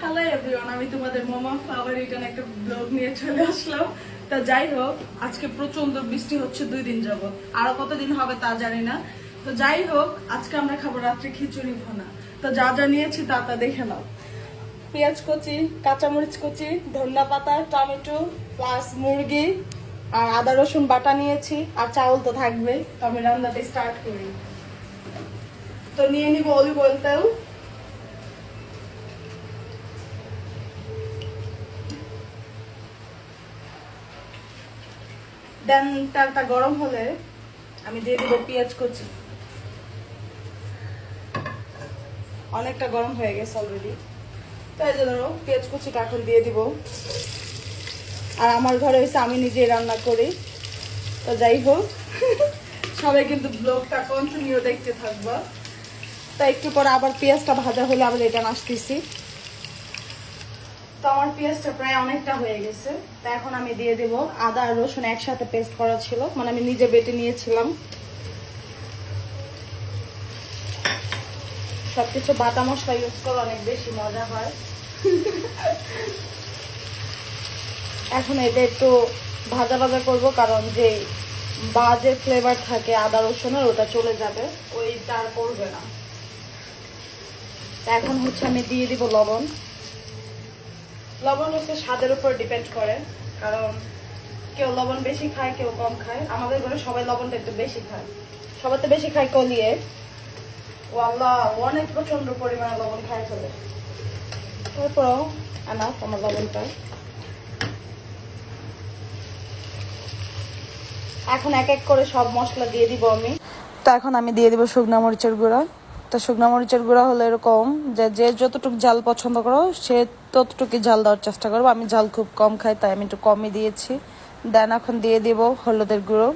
Hello everyone, আমি তোমাদের মোমা flower return একটা ব্লগ নিয়ে চলে আসলাম। তা যাই হোক, আজকে প্রচন্ড বৃষ্টি হচ্ছে 2 দিন যাবত, আরো কতদিন হবে তা জানি না। তো যাই হোক, আজকে আমরা খাবো রাত্রে খিচুড়ি ভুনা। তো যা যা নিয়েছি তা তা দেখে নাও। পেঁয়াজ কুচি, কাঁচামরিচ কুচি, ধনিয়া পাতা, টমেটো প্লাস মুরগি আর আদা রসুন বাটা নিয়েছি, আর চাউল তো থাকবে। তো আমি রান্নাটা স্টার্ট করি। তো নিয়ে নিব অলিভ অয়েল তেল, দেন তেলটা গরম হলে আমি দিয়ে দিব পেঁয়াজ কুচি। অনেকটা গরম হয়ে গেছে অলরেডি, তাই জন্য পেঁয়াজ কুচিটা এখন দিয়ে দিব। আর আমার ঘরে হয়েছে আমি নিজেই রান্না করি। তো যাই হোক, সবাই কিন্তু ব্লগটা কন্টিনিউ দেখতে থাকবা। তাই একটু পরে আবার পেঁয়াজটা ভাজা হলে আবার এটা আসতেছি। তো আমার পেঁয়াজটা প্রায় অনেকটা হয়ে গেছে। তো এখন আমি দিয়ে দেব আদা আর রসুন একসাথে পেস্ট করা ছিল, মানে আমি নিজে বেটে নিয়েছিলাম। সবকিছু বাটা মশলা ইউজ করে অনেক বেশি মজা হয়। এখন এটা একটু ভাজা ভাজা করবো, কারণ যে বাজে ফ্লেভার থাকে আদা রসুনের ওটা চলে যাবে, ওইটা আর করবে না। এখন হচ্ছে আমি দিয়ে দিব লবণ। লবণ হচ্ছে স্বাদের উপর ডিপেন্ড করে, কারণ কেউ লবণ বেশি খায়, কেউ কম খায়। আমাদের ঘরে সবাই লবণটা একটু বেশি খায়, সবাই তো বেশি খায় কলিয়ে। ও আল্লাহ, অনেক প্রচন্ড পরিমাণে লবণ খায় ফেলে। তারপরও আনাফ আমার লবণটা। এখন এক এক করে সব মশলা দিয়ে দিব আমি। তো এখন আমি দিয়ে দিব শুকনা মরিচের গুঁড়া। তো শুকনা মরিচের গুঁড়া হলো এরকম যে যে যতটুকু ঝাল পছন্দ করো সে ততটুকুই ঝাল দেওয়ার চেষ্টা করবো। আমি ঝাল খুব কম খাই, তাই আমি একটু কমই দিয়েছি। দেন এখন দিয়ে দিব হলুদের গুঁড়ো।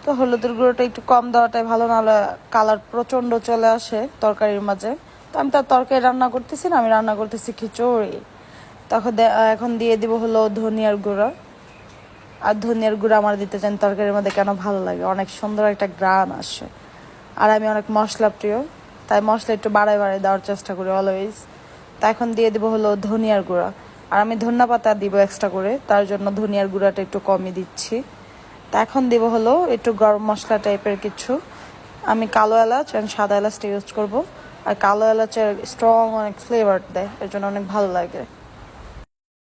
তো হলুদের গুঁড়োটা একটু কম দেওয়াটাই ভালো, নাহলে কালার প্রচন্ড চলে আসে তরকারির মাঝে। তো আমি তার তরকারি রান্না করতেছি না, আমি রান্না করতেছি খিচুড়ি। তখন এখন দিয়ে দিব হলো ধনিয়ার গুঁড়া। আর ধনিয়ার গুঁড়া আমার দিতে চান তরকারির মধ্যে কেন ভালো লাগে, অনেক সুন্দর একটা গ্রান আসে। আর আমি অনেক মশলা প্রিয়, তাই মশলা একটু বাড়ায় বাড়ায় দেওয়ার চেষ্টা করি অলওয়েজ। তা এখন দিয়ে দিব হলো ধনিয়ার গুঁড়া। আর আমি ধনিয়া পাতা দিব এক্সট্রা করে, তার জন্য ধনিয়ার গুঁড়াটা একটু কমই দিচ্ছি। তা এখন দিব হলো একটু গরম মশলা টাইপের কিছু। আমি কালো এলাচ অ্যান্ড সাদা এলাচটা ইউজ করব। আর কালো এলাচের স্ট্রং অনেক ফ্লেভার দেয়, এর জন্য অনেক ভালো লাগে।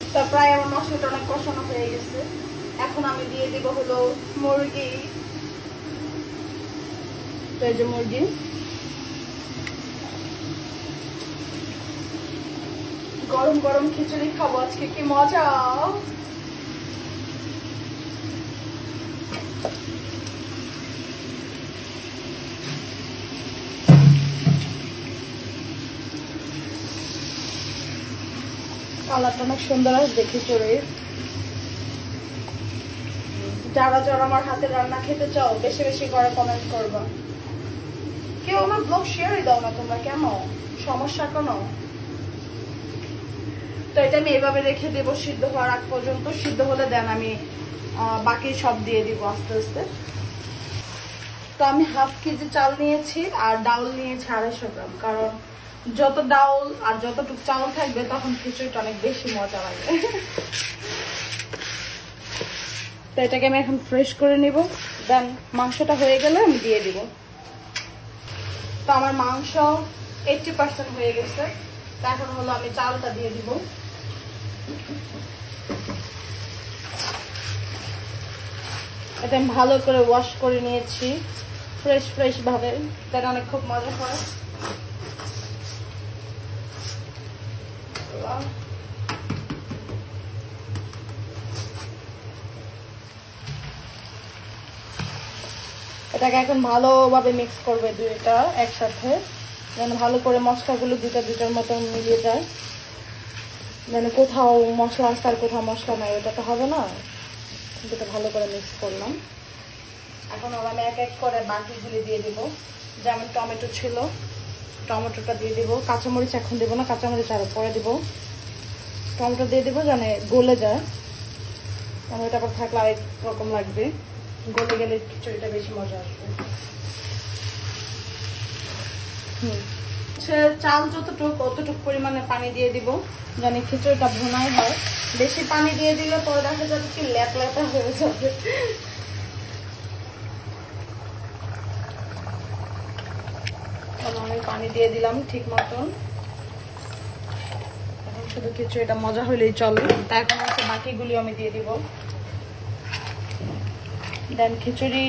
তা প্রায় আমার মশলাটা অনেক কষানো হয়ে গেছে। এখন আমি দিয়ে দিব হলো মুরগি। তো এই যে মুরগি, গরম গরম খিচুড়ি খাবো আজকে, কি মজা। কালারটা অনেক সুন্দর আসবে খিচুড়ির। যারা যারা আমার হাতের রান্না খেতে চাও বেশি বেশি করে কমেন্ট করবা। কেউ আমার ব্লগ শেয়ারই দাও না তোমরা, কেন? সমস্যা কেন? তো এটা আমি এভাবে রেখে দেবো সিদ্ধ হওয়ার আগ পর্যন্ত। সিদ্ধ হলে দেন আমি বাকি সব দিয়ে দিব আস্তে আস্তে। তো আমি হাফ কেজি চাল নিয়েছি আর ডাউল নিয়েছি 250 গ্রাম, কারণ যত ডাউল আর যতটুকু চাউল থাকবে তখন খিচুড়িটা অনেক বেশি মজা লাগে। তো এটাকে আমি এখন ফ্রেশ করে নিব। দেন মাংসটা হয়ে গেলে আমি দিয়ে দিব। তো আমার মাংস 80% হয়ে গেছে। তো এখন হলো আমি চালটা দিয়ে দিব। এটা আমি ভালো করে ওয়াশ করে নিয়েছি ফ্রেশ ফ্রেশ ভাবে, তাই অনেক খুব মজা হয়। এটাকে এখন ভালোভাবে মিক্স করবে দুইটা একসাথে, যেন ভালো করে মশলাগুলো দুটার মতো মিলিয়ে যায়। যেন কোথাও মশলা আসছে আর কোথাও মশলা নাই, ওটা তো হবে না। দুটো ভালো করে মিক্স করলাম। এখন আমি এক এক করে বাকিগুলি দিয়ে দিব। যেমন টমেটো ছিল, টমেটোটা দিয়ে দিব। কাঁচামরিচ এখন দেবো না, কাঁচামরিচ আরো পরে দিব। টমেটো দিয়ে দিব যেন গলে যায়, টমেটোটা আবার থাকলে আরেক রকম লাগবে। গলে গেলে খিচুড়িটা বেশি মজা আসবে। চাল যতটুকু অতটুকু পরিমাণে পানি দিয়ে দিব। জানি খিচুড়িটা ভুনাই হয়। বেশি পানি দিয়ে দিলে পরে দেখা যাবে কি ল্যাপা হয়ে যাবে। আমি পানি দিয়ে দিলাম ঠিক মতন। এখন শুধু খিচুড়িটা মজা হলেই চলে। তা এখন হচ্ছে বাকিগুলি আমি দিয়ে দিব। দেন খিচুড়ি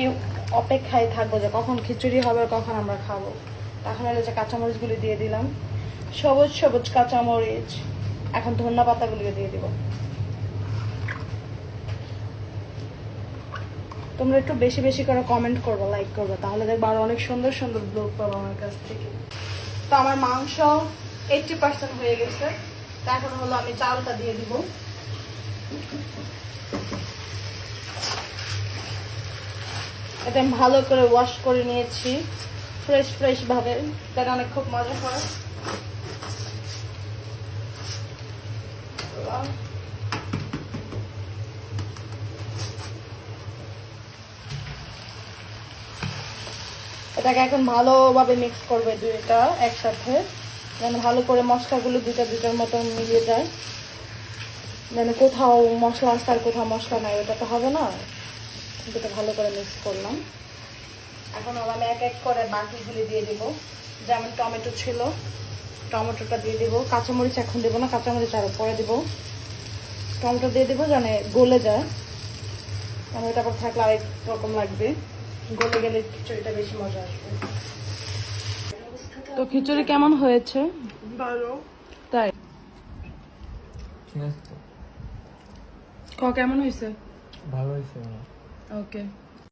অপেক্ষায় থাকবো যে কখন খিচুড়ি হবে কখন আমরা খাবো। এখন হলো যে কাঁচামরিচগুলি দিয়ে দিলাম, সবুজ সবুজ কাঁচামরিচ। এখন ধনিয়া পাতাগুলিও দিয়ে দিব। তোমরা একটু বেশি বেশি করে কমেন্ট করবো, লাইক করবো, তাহলে দেখবো আরো অনেক সুন্দর সুন্দর ব্লগ পাবো আমার কাছ থেকে। তো আমার মাংস 80% হয়ে গেছে। তা এখন হলো আমি চালটা দিয়ে দিব। এটা আমি ভালো করে ওয়াশ করে নিয়েছি ফ্রেশ ফ্রেশ ভাবে, তার অনেক খুব মজা হয়। এটাকে এখন ভালোভাবে মিক্স করবে দুইটা একসাথে, যেন ভালো করে মশলাগুলো দুইটার মতন মিলিয়ে যায়। যেন কোথাও মশলা আছে আর কোথাও মশলা নাই, ওটা তো হবে না। দুটো ভালো করে মিক্স করলাম। এখন আমি এক এক করে বাকিগুলি দিয়ে দিব। যেমন টমেটো ছিল, টমেটোটা দিয়ে দিব। কাঁচামরিচ এখন দেবো না, কাঁচামরিচ আরো পরে দিব। টমেটো দিয়ে দিব যেন গলে যায়, কারণ এটা আবার থাকলে আরেক রকম লাগবে। গলে গেলে খিচুড়িটা বেশি মজা আসবে। তো খিচুড়ি কেমন হয়েছে? ভালো। তাই কেমন হয়েছে? ভালো হয়েছে। ওকে।